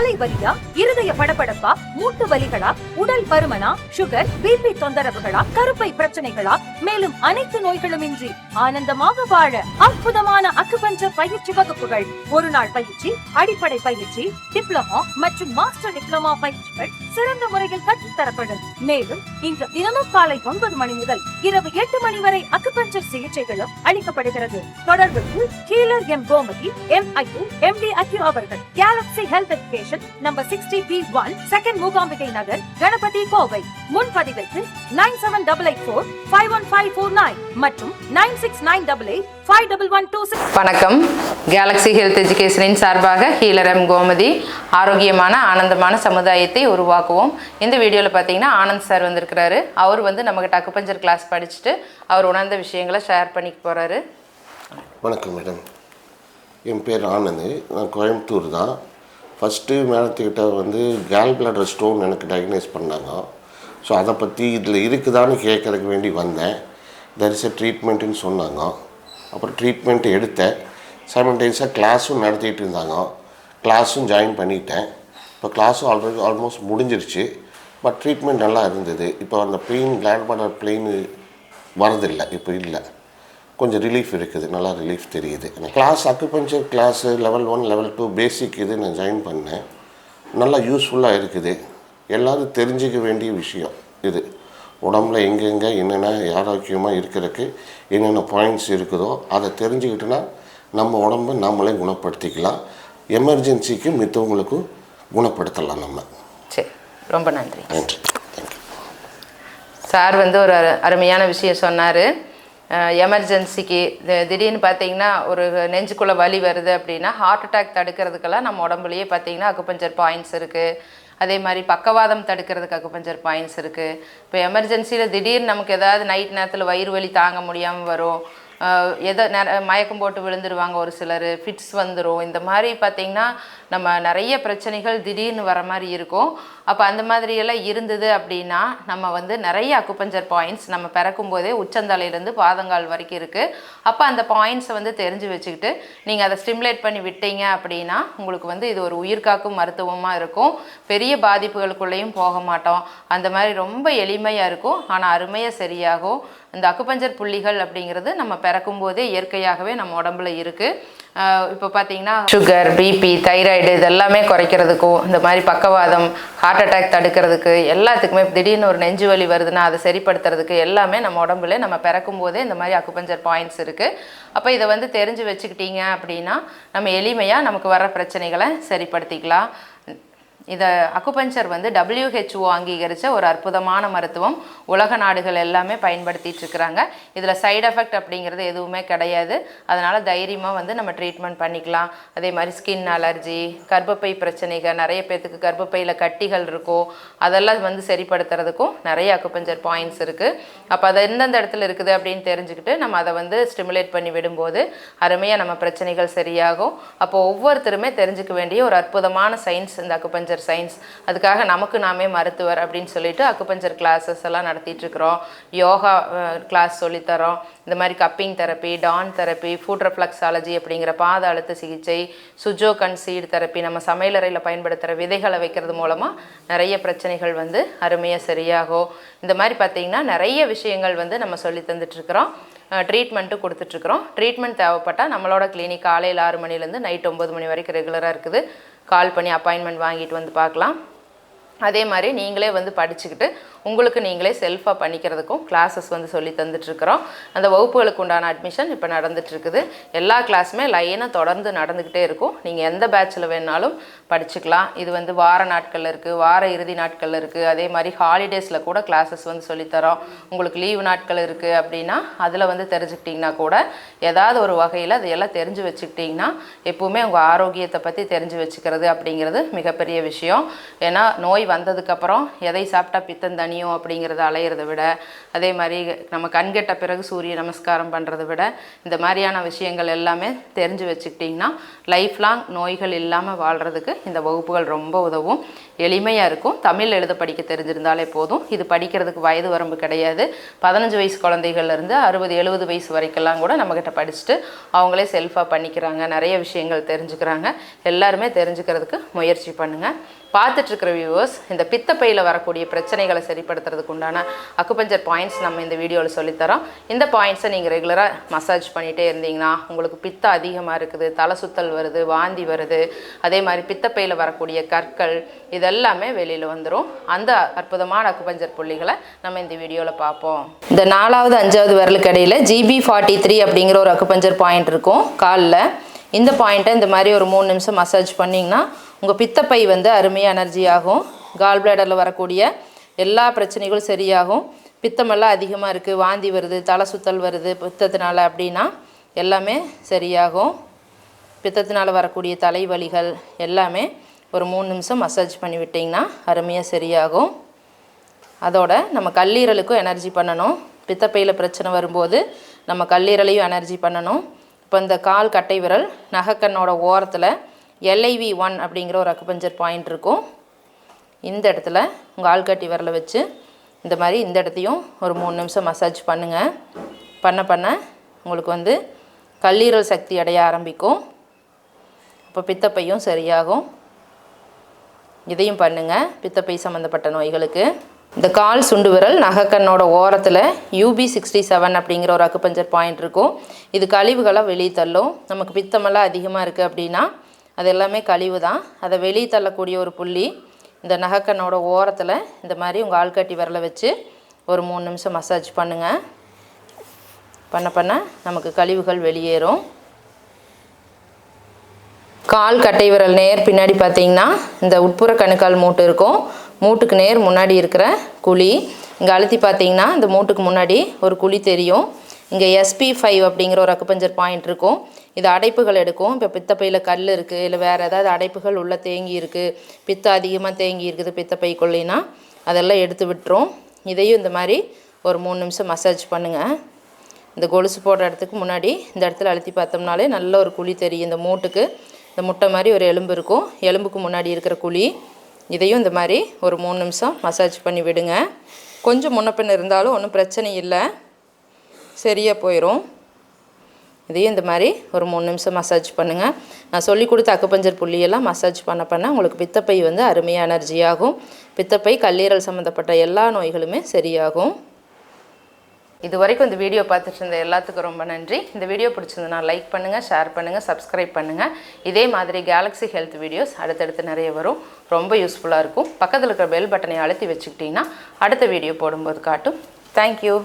தலைவலியா, இருதய படபடப்பா, மூட்டு வலிகளா, உடல் பருமனா, சுகர், பிபி தொந்தரவுகளா, கருப்பை பிரச்சனைகளா, மேலும் அனைத்து நோய்களும் இன்றி ஆனந்தமாக வாழ அற்புதமான அக்குபஞ்சர் பயிற்சி வகுப்புகள். ஒரு நாள் பயிற்சி, அடிப்படை பயிற்சி, டிப்ளமோ மற்றும் மாஸ்டர் டிப்ளமோ பயிற்சிகள் சிறந்த முறையில் கற்றுத்தரப்படும். மேலும் இங்கு தினமும் காலை 9 மணி முதல் இரவு 8 மணி வரை அக்குபஞ்சர் சிகிச்சைகளும் அளிக்கப்படுகிறது. தொடர்புக்கு healer M Gomathi, MIU, MD acu அவர்கள். Galaxy health education, number 60B1, second Mookambigai Nagar, Ganapathy, Kovai. முன்பதிவிற்கு 9788451549 மற்றும் 9698851126. வணக்கம். கேலக்ஸி ஹெல்த் எஜுகேஷனின் சார்பாக ஹீலர் எம் கோமதி. ஆரோக்கியமான ஆனந்தமான சமுதாயத்தை உருவாக்குவோம். இந்த வீடியோவில் பார்த்தீங்கன்னா ஆனந்த் சார் வந்திருக்கிறாரு. அவர் நம்மகிட்ட அக்குபஞ்சர் கிளாஸ் படிச்சுட்டு அவர் உணர்ந்த விஷயங்களை ஷேர் பண்ணிக்க போகிறாரு. வணக்கம் மேடம், என் பேர் ஆனந்த். நான் கோயம்புத்தூர் தான். ஃபஸ்ட்டு மேடத்துக்கிட்ட கேல் பிளாடர் ஸ்டோன் எனக்கு டயக்னைஸ் பண்ணாங்க. ஸோ அதை பற்றி இதில் இருக்குதான்னு கேட்கறதுக்கு வேண்டி வந்தேன். தெர் இஸ் எ ட்ரீட்மெண்ட்டுன்னு சொன்னாங்க. அப்புறம் ட்ரீட்மெண்ட் எடுத்தேன். சைமல்டேனியஸாக கிளாஸும் நடத்திட்டு இருந்தாங்க. கிளாஸும் ஜாயின் பண்ணிட்டேன். இப்போ கிளாஸும் ஆல்மோஸ்ட் முடிஞ்சிருச்சு. பட் ட்ரீட்மெண்ட் நல்லா இருந்தது. இப்போ அந்த பெயின், கேல் பிளாடர் பெயின் வரதில்லை. இப்போ இல்லை, கொஞ்சம் ரிலீஃப் இருக்குது, நல்லா ரிலீஃப் தெரியுது. Class acupuncture class level 1, level 2 basic இது நான் ஜாயின் பண்ணேன். நல்லா யூஸ்ஃபுல்லாக இருக்குது. எல்லோரும் தெரிஞ்சிக்க வேண்டிய விஷயம் இது. உடம்புல எங்கெங்கே என்னென்ன ஆரோக்கியமாக இருக்கிறதுக்கு என்னென்ன பாயிண்ட்ஸ் இருக்குதோ அதை தெரிஞ்சுக்கிட்டோன்னா நம்ம உடம்பை நம்மளே குணப்படுத்திக்கலாம். எமர்ஜென்சிக்கு மித்தவங்களுக்கும் குணப்படுத்தலாம் நம்ம. சரி, ரொம்ப நன்றி. நன்றி. சார் ஒரு அருமையான விஷயம் சொன்னார். எமர்ஜென்சிக்கு திடீர்னு பார்த்தீங்கன்னா ஒரு நெஞ்சுக்குள்ளே வலி வருது அப்படின்னா ஹார்ட் அட்டாக் தடுக்கிறதுக்கெல்லாம் நம்ம உடம்புலையே பார்த்தீங்கன்னா அக்குபஞ்சர் பாயிண்ட்ஸ் இருக்குது. அதே மாதிரி பக்கவாதம் தடுக்கிறதுக்கு அக்குபஞ்சர் பாயிண்ட்ஸ் இருக்குது. இப்போ எமர்ஜென்சியில் திடீர்னு நமக்கு ஏதாவது நைட் நேரத்தில் வயிறு வலி தாங்க முடியாமல் வரும், எதோ மயக்கம் போட்டு விழுந்துருவாங்க ஒரு சிலர், ஃபிட்ஸ் வந்துடும். இந்த மாதிரி பார்த்திங்கன்னா நம்ம நிறைய பிரச்சனைகள் திடீர்னு வர மாதிரி இருக்கும். அப்போ அந்த மாதிரியெல்லாம் இருந்தது அப்படின்னா நம்ம நிறைய அக்குபஞ்சர் பாயிண்ட்ஸ் நம்ம பிறக்கும் போதே உச்சந்தலையிலேருந்து பாதங்கால் வரைக்கும் இருக்குது. அப்போ அந்த பாயிண்ட்ஸை தெரிஞ்சு வச்சுக்கிட்டு நீங்கள் அதை ஸ்டிமுலேட் பண்ணி விட்டீங்க அப்படின்னா உங்களுக்கு இது ஒரு உயிர்காக்கும் மருத்துவமாக இருக்கும். பெரிய பாதிப்புகளுக்குள்ளேயும் போக மாட்டோம். அந்த மாதிரி ரொம்ப எளிமையாக இருக்கும், ஆனால் அருமையாக சரியாகும். இந்த அக்குபஞ்சர் புள்ளிகள் அப்படிங்கிறது நம்ம பிறக்கும் போதே இயற்கையாகவே நம்ம உடம்புல இருக்குது. இப்போ பார்த்தீங்கன்னா சுகர், பிபி, தைராய்டு இதெல்லாமே குறைக்கிறதுக்கும், இந்த மாதிரி பக்கவாதம், ஹார்ட் அட்டாக் தடுக்கிறதுக்கு எல்லாத்துக்குமே, திடீர்னு ஒரு நெஞ்சு வலி வருதுன்னா அதை சரிப்படுத்துறதுக்கு எல்லாமே நம்ம உடம்புல நம்ம பிறக்கும் போதே இந்த மாதிரி அக்குபஞ்சர் பாயிண்ட்ஸ் இருக்குது. அப்போ இதை தெரிஞ்சு வச்சுக்கிட்டீங்க அப்படின்னா நம்ம எளிமையாக நமக்கு வர பிரச்சனைகளை சரிப்படுத்திக்கலாம். இதை அக்குபஞ்சர் WHO அங்கீகரித்த ஒரு அற்புதமான மருத்துவம். உலக நாடுகள் எல்லாமே பயன்படுத்திட்டு இருக்கிறாங்க. இதில் சைடு எஃபெக்ட் அப்படிங்கிறது எதுவுமே கிடையாது. அதனால் தைரியமாக நம்ம ட்ரீட்மெண்ட் பண்ணிக்கலாம். அதே மாதிரி ஸ்கின் அலர்ஜி, கர்ப்பப்பை பிரச்சனைகள், நிறைய பேர்த்துக்கு கர்ப்பப்பையில் கட்டிகள் இருக்கும், அதெல்லாம் சரிப்படுத்துறதுக்கும் நிறைய அக்குபஞ்சர் பாயிண்ட்ஸ் இருக்குது. அப்போ அதை எந்தெந்த இடத்துல இருக்குது அப்படின்னு தெரிஞ்சுக்கிட்டு நம்ம அதை ஸ்டிமுலேட் பண்ணி விடும்போது அருமையாக நம்ம பிரச்சனைகள் சரியாகும். அப்போது ஒவ்வொருத்தருமே தெரிஞ்சுக்க வேண்டிய ஒரு அற்புதமான சயின்ஸ் இந்த அக்குபஞ்சர் சயின்ஸ். அதுக்காக நமக்கு நாமே மருத்துவர் அப்படின்னு சொல்லிட்டு அக்குபஞ்சர் கிளாஸஸ் எல்லாம் நடத்திட்டு இருக்கிறோம். யோகா கிளாஸ் சொல்லித்தரோம். இந்த மாதிரி கப்பிங் தெரப்பி, டான் தெரப்பி, ஃபுட் ரெஃப்ளெக்ஸாலஜி அப்படிங்கிற பாத அழுத்த சிகிச்சை, சுஜோ கன்சீட் தெரப்பி, நம்ம சமையலறையில் பயன்படுத்துகிற விதைகளை வைக்கிறது மூலமாக நிறைய பிரச்சனைகள் அருமையாக சரியாகும். இந்த மாதிரி பார்த்திங்கன்னா நிறைய விஷயங்கள் நம்ம சொல்லி தந்துட்டுருக்குறோம். ட்ரீட்மெண்ட்டு கொடுத்துட்ருக்குறோம். ட்ரீட்மெண்ட் தேவைப்பட்டால் நம்மளோட கிளினிக் காலையில் 6 மணிலேருந்து நைட் 9 மணி வரைக்கும் ரெகுலராக இருக்குது. கால் பண்ணி அப்பாயின்மெண்ட் வாங்கிட்டு பார்க்கலாம். அதே மாதிரி நீங்களே படிச்சுக்கிட்டு உங்களுக்கு நீங்களே செல்ஃபாக பண்ணிக்கிறதுக்கும் கிளாஸஸ் சொல்லி தந்துட்டுருக்குறோம். அந்த வகுப்புகளுக்கு உண்டான அட்மிஷன் இப்போ நடந்துகிட்ருக்குது. எல்லா கிளாஸுமே லைனாக தொடர்ந்து நடந்துக்கிட்டே இருக்கும். நீங்கள் எந்த பேட்சில் வேணாலும் படிச்சுக்கலாம். இது வார நாட்களில் இருக்குது, வார இறுதி நாட்களில் இருக்குது. அதே மாதிரி ஹாலிடேஸில் கூட கிளாஸஸ் சொல்லித்தரோம். உங்களுக்கு லீவு நாட்கள் இருக்குது அப்படின்னா அதில் தெரிஞ்சுக்கிட்டிங்கன்னா கூட ஏதாவது ஒரு வகையில் அதையெல்லாம் தெரிஞ்சு வச்சுக்கிட்டிங்கன்னா எப்போவுமே உங்கள் ஆரோக்கியத்தை பற்றி தெரிஞ்சு வச்சுக்கிறது அப்படிங்கிறது மிகப்பெரிய விஷயம். ஏன்னா நோய் வந்ததுக்கப்புறம் எதை சாப்பிட்டா பித்தம் தனியும் அப்படிங்கிறத அலையிறத விட, அதே மாதிரி நம்ம கண்கெட்ட பிறகு சூரிய நமஸ்காரம் பண்ணுறதை விட இந்த மாதிரியான விஷயங்கள் எல்லாமே தெரிஞ்சு வச்சுக்கிட்டிங்கன்னா லைஃப் லாங் நோய்கள் இல்லாமல் வாழ்கிறதுக்கு இந்த வகுப்புகள் ரொம்ப உதவும். எளிமையாக இருக்கும். தமிழ் எழுத படிக்க தெரிஞ்சிருந்தாலே போதும். இது படிக்கிறதுக்கு வயது வரம்பு கிடையாது. 15 வயசு குழந்தைகள்லேருந்து 60-70 வயசு வரைக்கெல்லாம் கூட நம்மக்கிட்ட படிச்சுட்டு அவங்களே செல்ஃபாக பண்ணிக்கிறாங்க. நிறைய விஷயங்கள் தெரிஞ்சுக்கிறாங்க. எல்லாருமே தெரிஞ்சுக்கிறதுக்கு முயற்சி பண்ணுங்கள். பார்த்துட்ருக்கிற வியூவர்ஸ், இந்த பித்தப்பையில் வரக்கூடிய பிரச்சனைகளை சரிப்படுத்துறதுக்கு உண்டான அக்குபஞ்சர் பாயிண்ட்ஸ் நம்ம இந்த வீடியோவில் சொல்லித்தரோம். இந்த பாயிண்ட்ஸை நீங்கள் ரெகுலராக மசாஜ் பண்ணிகிட்டே இருந்தீங்கன்னா உங்களுக்கு பித்தம் அதிகமாக இருக்குது, தலை சுத்தல் வருது, வாந்தி வருது, அதே மாதிரி பித்தப்பையில் வரக்கூடிய கற்கள் இதெல்லாமே வெளியில் வந்துடும். அந்த அற்புதமான அக்குபஞ்சர் புள்ளிகளை நம்ம இந்த வீடியோவில் பார்ப்போம். இந்த 4வது 5வது விரலுக்கு இடையில் GB43 அப்படிங்கிற ஒரு அக்குபஞ்சர் பாயிண்ட் இருக்கும் காலில். இந்த பாயிண்ட்டை இந்த மாதிரி ஒரு 3 நிமிஷம் மசாஜ் பண்ணிங்கன்னா உங்கள் பித்தப்பை வந்து அருமையாக எனர்ஜி ஆகும். கால் பிளேடரில் வரக்கூடிய எல்லா பிரச்சனைகளும் சரியாகும். பித்தமெல்லாம் அதிகமாக இருக்குது, வாந்தி வருது, தலை சுத்தல் வருது பித்தத்தினால அப்படின்னா எல்லாமே சரியாகும். பித்தத்தினால் வரக்கூடிய தலைவலிகள் எல்லாமே ஒரு 3 நிமிஷம் மசாஜ் பண்ணி விட்டிங்கன்னா அருமையாக சரியாகும். அதோட நம்ம கல்லீரலுக்கும் எனர்ஜி பண்ணணும். பித்தப்பையில் பிரச்சனை வரும்போது நம்ம கல்லீரலையும் எனர்ஜி பண்ணணும். இப்போ இந்த கால் கட்டை விரல் நகக்கண்ணோட ஓரத்தில் LIV1 அப்படிங்கிற ஒரு அக்குபஞ்சர் பாயிண்ட் இருக்கும். இந்த இடத்துல உங்கள் ஆள்காட்டி விரலை வச்சு இந்த மாதிரி இந்த இடத்தையும் ஒரு 3 நிமிஷம் மசாஜ் பண்ணுங்கள். பண்ண உங்களுக்கு வந்து கல்லீரல் சக்தி அடைய ஆரம்பிக்கும். அப்போ பித்தப்பையும் சரியாகும். இதையும் பண்ணுங்கள் பித்தப்பை சம்மந்தப்பட்ட நோய்களுக்கு. இந்த கால் சுண்டு விரல் நகக்கண்ணோட ஓரத்தில் UB67 அப்படிங்கிற ஒரு அக்குபஞ்சர் பாயிண்ட் இருக்கும். இது கழிவுகளை வெளியே தள்ளும். நமக்கு பித்தமெல்லாம் அதிகமாக இருக்குது அப்படின்னா அது எல்லாமே கழிவு தான். அதை வெளியே தள்ளக்கூடிய ஒரு புள்ளி இந்த நகக்கண்ணோட ஓரத்தில் இந்த மாதிரி உங்கள் ஆள்காட்டி விரலை வச்சு ஒரு 3 நிமிஷம் மசாஜ் பண்ணுங்கள். பண்ண நமக்கு கழிவுகள் வெளியேறும். கால் கட்டை விரல் நேர் பின்னாடி பார்த்தீங்கன்னா இந்த உட்புற கணுக்கால் மூட்டு இருக்கும். மூட்டுக்கு நேர் முன்னாடி இருக்கிற குழி இங்கே அழுத்தி பார்த்தீங்கன்னா இந்த மூட்டுக்கு முன்னாடி ஒரு குழி தெரியும். இங்கே SP5 அப்படிங்கிற ஒரு அக்குபஞ்சர் பாயிண்ட் இருக்கும். இது அடைப்புகள் எடுக்கும். இப்போ பித்தப்பையில் கல் இருக்குது, இல்லை வேறு ஏதாவது அடைப்புகள் உள்ளே தேங்கி இருக்குது, பித்தம் அதிகமாக தேங்கி இருக்குது பித்தப்பைக்குள்ளேனா அதெல்லாம் எடுத்து விட்டுரும். இதையும் இந்த மாதிரி ஒரு 3 நிமிஷம் மசாஜ் பண்ணுங்கள். இந்த கொலுசு போடுற இடத்துக்கு முன்னாடி இந்த இடத்துல அழுத்தி பார்த்தோம்னாலே நல்ல ஒரு குழி தெரியும். இந்த மூட்டுக்கு இந்த முட்டை மாதிரி ஒரு எலும்பு இருக்கும், எலும்புக்கு முன்னாடி இருக்கிற குழி. இதையும் இந்த மாதிரி ஒரு 3 நிமிஷம் மசாஜ் பண்ணி விடுங்க. கொஞ்சம் முன்னப்பின் இருந்தாலும் ஒன்றும் பிரச்சனை இல்லை, சரியாக போயிடும். இதையும் இந்த மாதிரி ஒரு 3 நிமிஷம் மசாஜ் பண்ணுங்கள். நான் சொல்லி கொடுத்த அக்குபஞ்சர் புள்ளியெல்லாம் மசாஜ் பண்ண உங்களுக்கு பித்தப்பை வந்து அருமையாக எனர்ஜியாகும். பித்தப்பை கல்லீரல் சம்மந்தப்பட்ட எல்லா நோய்களுமே சரியாகும். இது வரைக்கும் இந்த வீடியோ பார்த்துட்டு இருந்த எல்லாத்துக்கும் ரொம்ப நன்றி. இந்த வீடியோ பிடிச்சிருந்தனா லைக் பண்ணுங்கள், ஷேர் பண்ணுங்கள், சப்ஸ்கிரைப் பண்ணுங்கள். இதே மாதிரி கேலக்ஸி ஹெல்த் வீடியோஸ் அடுத்தடுத்து நிறைய வரும். ரொம்ப யூஸ்ஃபுல்லாக இருக்கும். பக்கத்தில் இருக்கிற பெல் பட்டனை அழுத்தி வச்சுக்கிட்டிங்கன்னா அடுத்த வீடியோ போடும்போது காட்டும். தேங்க்யூ.